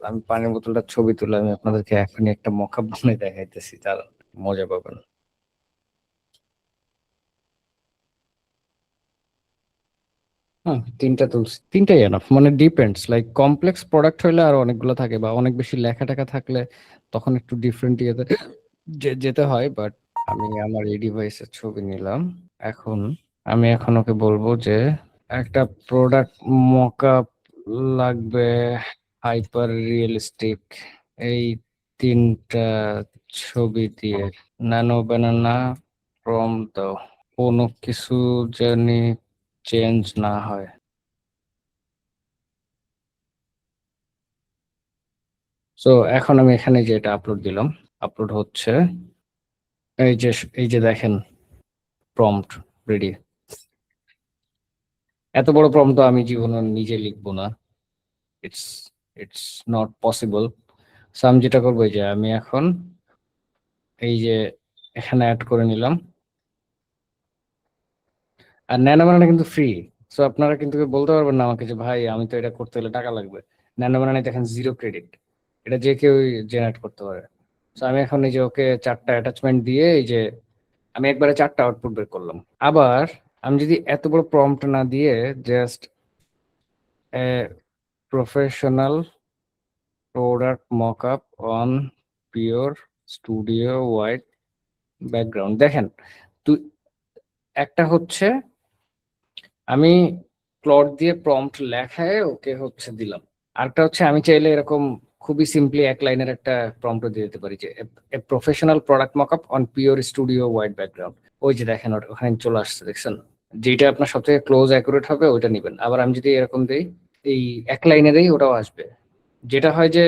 আমি পানির বোতলটা ছবি তুলে আমি আপনাদেরকে এখনই একটা মকআপ বানিয়ে দেখাইতেছি, তার মজা পাবেন। হ্যাঁ, তিনটা তুলছি, তিনটাই এনাফ, মানে ডিপেন্ডস, লাইক কমপ্লেক্স প্রোডাক্ট হইলে আর অনেকগুলো থাকে বা অনেক বেশি লেখা টাকা থাকলে তখন একটু ডিফারেন্ট ইয়েতে যেতে হয়। বাট আমি আমার এই ডিভাইসের ছবি নিলাম। এখন এখন ওকে বলবো যে একটা প্রোডাক্ট মকআপ লাগবে, হাইপার রিয়েলিস্টিক, এই তিনটা ছবি দিয়ে ন্যানো ব্যানানা প্রম্পট দাও, কোনো কিছু জানি চেঞ্জ না হয়। সো এখন আমি এখানে যে এটা আপলোড দিলাম, আপলোড হচ্ছে। এই যে দেখেন, প্রম্পট রেডি। এত বড় প্রম্পট তো আমি জীবনে নিজে লিখবো না, it's it's not possible. So আমি যেটা করবো, এই যে আমি এখন এই যে এখানে অ্যাড করে নিলাম। আর ন্যানো বানানা কিন্তু ফ্রি। সো আপনারা কিন্তু কেউ বলতে পারবেন না আমাকে যে ভাই আমি তো এটা করতে হলে টাকা লাগবে। ন্যানো বানানা দেখেন জিরো ক্রেডিট, এটা যে কেউ জেনারেট করতে পারে। তো আমি এখন এই যে ওকে চারটা অ্যাটাচমেন্ট দিয়ে এই যে আমি একবারে চারটা আউটপুট বের করলাম। আবার আমি যদি এত বড় প্রম্পট না দিয়ে just professional product mockup on pure studio white background, দেখেন তুই একটা হচ্ছে আমি প্লট দিয়ে প্রম্পট লেখায় ওকে হচ্ছে দিলাম। আরেকটা হচ্ছে আমি চাইলে এরকম খুবই সিম্পলি এক লাইনের একটা প্রম্পট দিয়ে দিতে পারি যে professional product mockup on pure studio white background. ওই যে দেখেন ওখানে চলে আসছে, দেখছেন? যেটা আপনার সব থেকে ক্লোজ অ্যাকুরেট হবে ওইটা নিবেন। আবার আমি যদি এরকম দিই, এই এক লাইনেরই ওটাও আসবে। যেটা হয় যে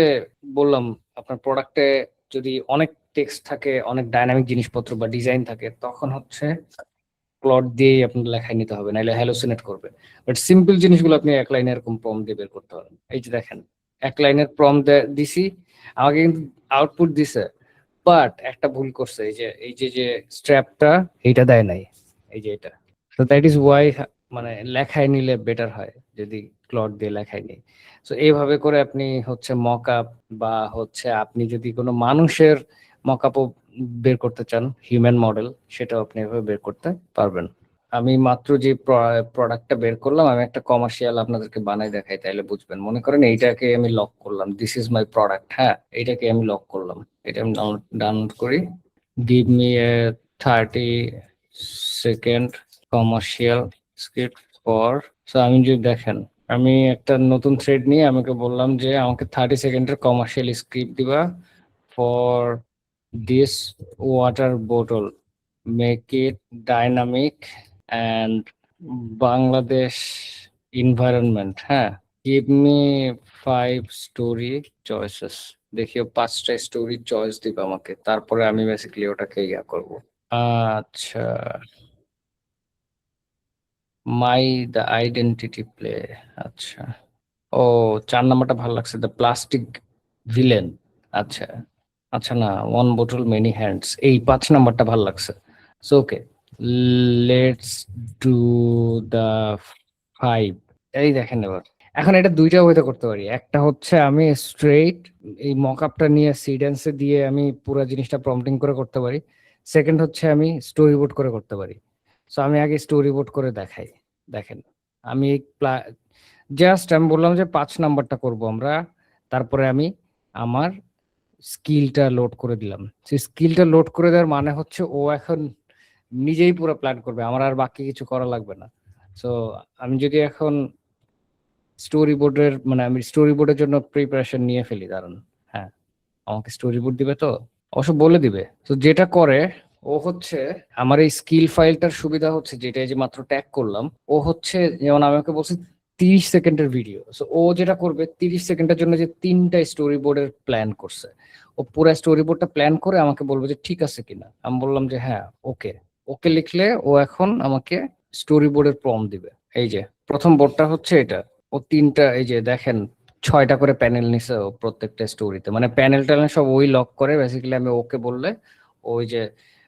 বললাম, আপনার প্রোডাক্টে যদি অনেক টেক্সট থাকে, অনেক ডাইনামিক জিনিসপত্র বা ডিজাইন থাকে, তখন হচ্ছে প্লট দিয়েই আপনার লেখায় নিতে হবে, নাহলে হ্যালোসিনেট করবে। বাট সিম্পল জিনিসগুলো আপনি এক লাইনে এরকম প্রম্পট দিয়ে বের করতে পারেন। এই যে দেখেন, এক লাইনের প্রম্পট দিছি, আমাকে কিন্তু আউটপুট দিছে। বাট একটা ভুল করছে, এই যে যে স্ট্র্যাপটা এইটা দেয় নাই, এই যে এটা। তো দ্যাট ইজ ওয়াই, মানে লেখায় নিলে বেটার হয় যদি ক্লড দিয়ে লেখায় নিই। তো এইভাবে করে আপনি হচ্ছে মকআপ বা হচ্ছে আপনি যদি কোনো মানুষের মকআপও বের করতে চান, হিউম্যান মডেল, সেটাও আপনি এভাবে বের করতে পারবেন। আমি মাত্র যে প্রোডাক্টটা বের করলাম, আমি একটা কমার্শিয়াল আপনাদেরকে বানাই দেখাই, তাইলে বুঝবেন। মনে করেন এইটাকে আমি লক করলাম, দিস ইজ মাই প্রোডাক্ট, হ্যাঁ, এইটাকে আমি লক করলাম। এটা আমি ডাউনলোড করি। Give me a 30 second commercial script for. So আমি যদি দেখেন, আমি একটা নতুন থ্রেড নিয়ে আমাকে বললাম যে আমাকে 30 সেকেন্ডের কমার্শিয়াল স্ক্রিপ্ট দিবা ফর দিস ওয়াটার বোতল, make it dynamic and Bangladesh environment, হ্যাঁ, গিভ মি 5 স্টোরি চয়েসেস। দেখিও 5টা স্টোরি চয়েস দিবে আমাকে, তারপরে আমি বেসিক্যালি ওটাকে ইয়া করবো। আচ্ছা, মাই দ্য আইডেন্টিটি প্লে, আচ্ছা। ও, 4 নাম্বারটা ভালো লাগছে, দ্য প্লাস্টিক ভিলেন। আচ্ছা আচ্ছা, না, ওয়ান বোটল মেনি হ্যান্ডস, এই 5 নাম্বারটা ভালো লাগছে। So okay, let's do the 5। এই দেখেন এবার, এখন এটা দুইটা ওয়েতে করতে পারি। একটা হচ্ছে আমি স্ট্রেইট এই মকআপটা নিয়ে সিডেন্সে দিয়ে আমি পুরো জিনিসটা প্রম্পটিং করে করতে পারি। সেকেন্ড হচ্ছে আমি স্টোরি বোর্ড করে করতে পারি। সো আমি আগে স্টোরি বোর্ড করে দেখাই। দেখেন, আমি জাস্ট আমি বললাম যে 5 নাম্বারটা করব আমরা, তারপরে আমি আমার স্কিলটা লোড করে দিলাম। সেই স্কিলটা লোড করে দেওয়ার মানে হচ্ছে ও এখন নিজেই পুরো প্ল্যান করবে, আমার আর বাকি কিছু করা লাগবে না। সো আমি যদি এখন স্টোরি বোর্ডের, মানে আমি স্টোরি বোর্ডের জন্য প্রিপারেশন নিয়ে ফেলি, দাঁড়ান। হ্যাঁ, আমাকে স্টোরি বোর্ড দিবে তো, অবশ্য বলে দিবে। তো যেটা করে ও হচ্ছে, আমার এই স্কিল ফাইলটার সুবিধা হচ্ছে যেটা এই যে মাত্র ট্যাগ করলাম, ও হচ্ছে যেমন আমি ওকে বলছি 30 সেকেন্ডের ভিডিও। সো ও যেটা করবে, 30 সেকেন্ডের জন্য যে 3টা স্টোরি বোর্ডের প্ল্যান করছে, ও পুরো স্টোরি বোর্ডটা প্ল্যান করে আমাকে বলবে যে ঠিক আছে কিনা। আমি বললাম যে হ্যাঁ, ওকে। ওকে লিখলে ও এখন আমাকে স্টোরি বোর্ডের প্রম্পট দিবে। এই যে প্রথম বোর্ডটা হচ্ছে এটা, ও তিনটা, এই যে দেখেন 6টা করে প্যানেল নিছে ও প্রত্যেকটা স্টোরিতে, মানে প্যানেল ট্যানেল সব ওই লক করে বেসিক্যালি। আমি ওকে বললে ওই যে,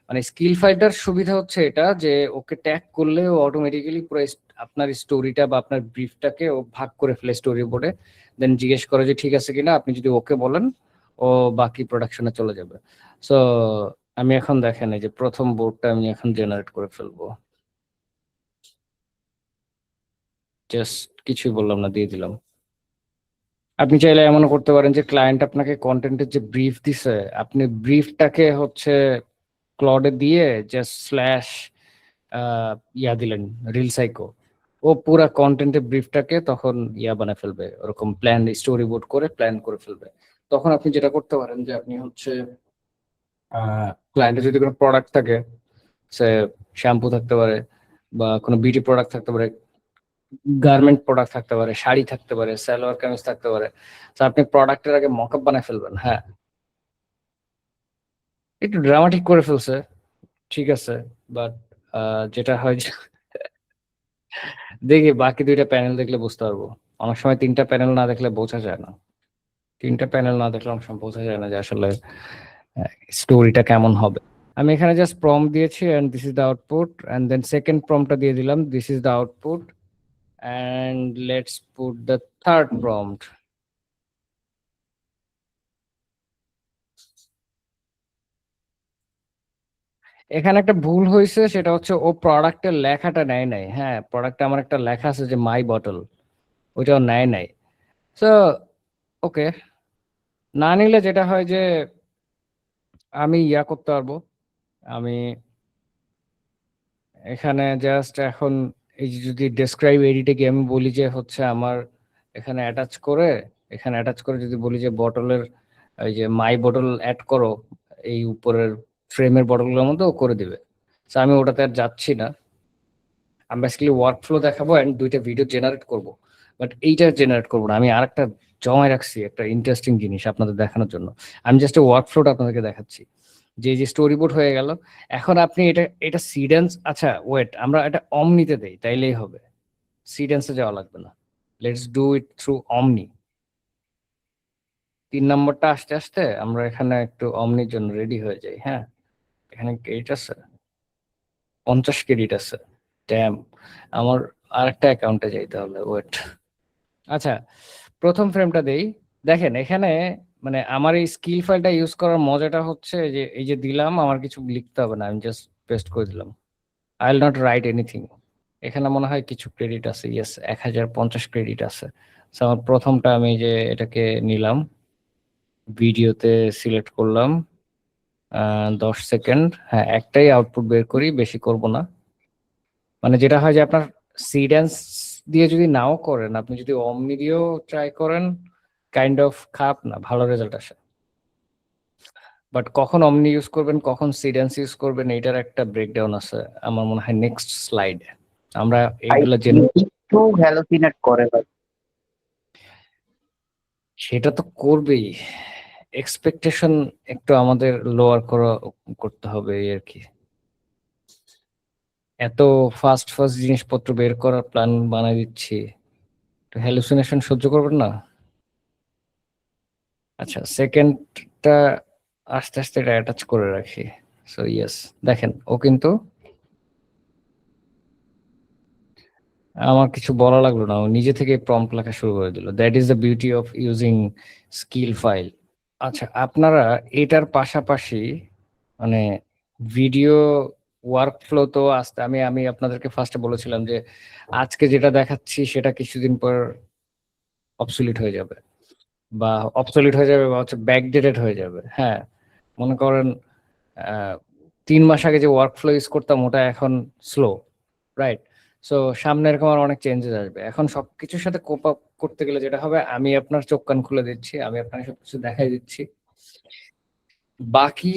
মানে স্কিল ফাইলটার সুবিধা হচ্ছে এটা যে ওকে ট্যাগ করলে ও অটোমেটিক্যালি পুরো আপনার স্টোরিটা বা আপনার ব্রিফটাকে ও ভাগ করে ফেলে স্টোরি বোর্ডে। দেন জিজ্ঞেস করে যে ঠিক আছে কিনা, আপনি যদি ওকে বলেন ও বাকি প্রোডাকশনে চলে যাবে। সো আমি এখন দেখেন এই যে প্রথম বোর্ডটা আমি এখন জেনারেট করে ফেলবো, জাস্ট কিছুই বললাম না, দিয়ে দিলাম। আপনি চাইলে এমন করতে পারেন যে ক্লায়েন্ট আপনাকে কন্টেন্টের যে ব্রিফ দিছে, আপনি ব্রিফটাকে হচ্ছে ক্লডে দিয়ে জাস্ট স্ল্যাশ ইয়া দিলেন, রিল সাইকো, ও পুরা কন্টেন্টের ব্রিফটাকে তখন ইয়া বানায় ফেলবে, ওরকম প্ল্যান স্টোরি বোর্ড করে প্ল্যান করে ফেলবে। তখন আপনি যেটা করতে পারেন যে আপনি হচ্ছে ক্লায়েন্টের যদি কোনো প্রোডাক্ট থাকে, সে শ্যাম্পু থাকতে পারে বা কোনো বিউটি প্রোডাক্ট থাকতে পারে, গার্মেন্ট প্রোডাক্ট থাকতে পারে, শাড়ি থাকতে পারে, সালোয়ার কামিজ থাকতে পারে, তো আপনি প্রোডাক্টের আগে মকআপ বানায় ফেলবেন। হ্যাঁ, একটু ড্রামাটিক করে ফেলছে, ঠিক আছে, বাট যেটা হয় দেখি বাকি দুইটা প্যানেল দেখলে বুঝতে পারবো। অনেক সময় তিনটা প্যানেল না দেখলে বোঝা যায় না, তিনটা প্যানেল না দেখলে অনেক সময় বোঝা যায় না যে আসলে স্টোরিটা কেমন হবে। আমি এখানে জাস্ট প্রম্পট দিয়েছি and this is the output, and then second প্রম্পটটা দিয়ে দিলাম, this is the output, and let's put the third prompt. এখানে একটা ভুল হয়েছে, সেটা হচ্ছে ও প্রোডাক্টের লেখাটা নেয় নাই। হ্যাঁ, প্রোডাক্টে আমার একটা লেখা আছে যে মাই বটল, ওইটাও নেয় নাই। তো ওকে, না নিলে যেটা হয় যে আমি ইয়া করতে পারবো, আমি এখানে জাস্ট এখন এই যে যদি ডেসক্রাইব এডিটে গিয়ে আমি বলি যে হচ্ছে আমার এখানে অ্যাটাচ করে, এখানে অ্যাটাচ করে যদি বলি যে বটলের এই যে মাই বটল অ্যাড করো এই উপরের ফ্রেমের বটলগুলোর মধ্যে, ও করে দিবে। তো আমি ওটাতে আর যাচ্ছি না, আমি বেসিক্যালি ওয়ার্ক ফ্লো দেখাবো এন্ড দুইটা ভিডিও জেনারেট করব। বাট এইটা জেনারেট করবো না, আমি আরেকটা জমায় রাখছি একটা ইন্টারেস্টিং জিনিস আপনাদের দেখানোর জন্য। আমি জাস্ট ওয়ার্ক ফ্লোটা আপনাদেরকে দেখাচ্ছি, যে যে স্টোরি বোর্ড হয়ে গেল। এখন আপনি এটা এটা সিডেন্স, আচ্ছা ওয়েট, আমরা এটা অমনিতে দেই তাইলেই হবে, সিডেন্সে যাওয়া লাগবে না। লেটস ডু ইট থ্রু অমনি। 3 নম্বরটা আসতে আসতে আমরা এখানে একটু অমনির জন্য রেডি হয়ে যাই। হ্যাঁ, এখানে ক্রেডিট আছে, 50 ক্রেডিট আছে, ড্যাম। আমার আরেকটা অ্যাকাউন্টে যাইতে হবে, ওয়েট। আচ্ছা, প্রথম ফ্রেমটা দেই। দেখেন এখানে মানে আমার এই স্কিল ফাইলটা ইউজ করার মজাটা হচ্ছে যে এই যে দিলাম, আমার কিছু লিখতে হবে না, আমি জাস্ট পেস্ট করে দিলাম, I will not right anything. এখানে মনে হয় কিছু ক্রেডিট আছে, ইয়েস 1050 ক্রেডিট আছে। So, আমার প্রথমটা আমি যে এটাকে নিলাম, ভিডিওতে সিলেক্ট করলাম, 10 সেকেন্ড, হ্যাঁ একটাই আউটপুট বের করি, বেশি করব না। মানে যেটা হয় যে আপনার সিডেন্স দিয়ে যদি নাও করেন, আপনি যদি অমনি দিয়েও ট্রাই করেন, কাইন্ড অফ খারাপ না, ভালো রেজাল্ট আসে। বাট কখন অমনি ইউজ করবেন, কখন সিডেন্স ইউজ করবেন, এইটার একটা ব্রেকডাউন আছে আমার মনে হয় নেক্সট স্লাইডে আমরা ভাই এইগুলা জেনে। একটু হ্যালোসিনেট করে ভাই। সেটা তো করবেই, এক্সপেকটেশন একটু আমাদের লোয়ার করতে হবে এই আর কি। এত ফাস্ট ফাস্ট জিনিসপত্র বের করার প্ল্যান বানাই দিচ্ছি, হ্যালুসিনেশন সহ্য করবেন না। আচ্ছা, সেকেন্ডটা আস্তে আস্তে এটা অ্যাটাচ করে রাখি। সো ইয়েস, দেখেন ও কিন্তু আমার কিছু বলা লাগলো না, ও নিজে থেকে প্রম্পট লেখা শুরু করে দিল। That is the beauty of using skill file. আচ্ছা, আপনারা এটার পাশাপাশি মানে ভিডিও ওয়ার্ক ফ্লো তো আসতে, আমি আমি আপনাদেরকে ফার্স্টে বলেছিলাম যে আজকে যেটা দেখাচ্ছি সেটা কিছুদিন পর অবসলিট হয়ে যাবে, বা অবসলিট হয়ে যাবে বা হচ্ছে ব্যাকডেটেড হয়ে যাবে। হ্যাঁ, মনে করেন 3 মাস আগে যে ওয়ার্ক ফ্লো ইউজ করতাম ওটা এখন স্লো, রাইট? সো সামনে এরকম আর অনেক চেঞ্জেস আসবে। এখন সবকিছুর সাথে কোপ আপ করতে গেলে যেটা হবে, আমি আপনার চোখ কান খুলে দিচ্ছি, আমি আপনাকে সবকিছু দেখাই দিচ্ছি, বাকি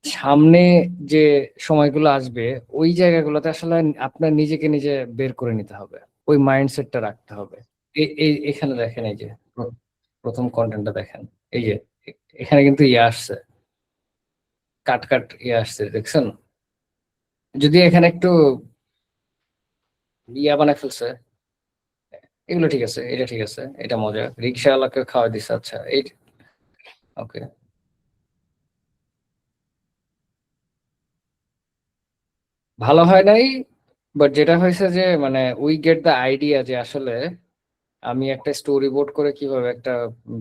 সামনে যে সময়গুলো আসবে ওই জায়গাগুলোতে আসলে আপনার নিজেকে নিজে বের করে নিতে হবে, ওই মাইন্ডসেটটা রাখতে হবে। এখানে দেখেন, এই যে প্রথম কন্টেন্টটা দেখেন, এই যে এখানে কিন্তু ইয়ে আসছে, কাট কাট ইয়ে আসছে, দেখছেন? যদি এখানে একটু ইয়া বানায় ফেলছে, এগুলো ঠিক আছে, এটা ঠিক আছে, এটা মজা, রিক্সাওয়ালাকে খাওয়া দিছে, আচ্ছা এই ওকে। ভালো হয় নাই, বাট যেটা হয়েছে যে মানে উই গেট দ্য আইডিয়া যে আসলে আমি একটা স্টোরি বোর্ড করে কিভাবে একটা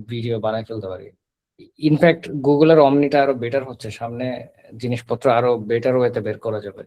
ভিডিও বানাই ফেলতে পারি। ইনফ্যাক্ট গুগলের অমনিটা আরো বেটার হচ্ছে, সামনে জিনিসপত্র আরো বেটার ওয়েতে বের করা যাবে।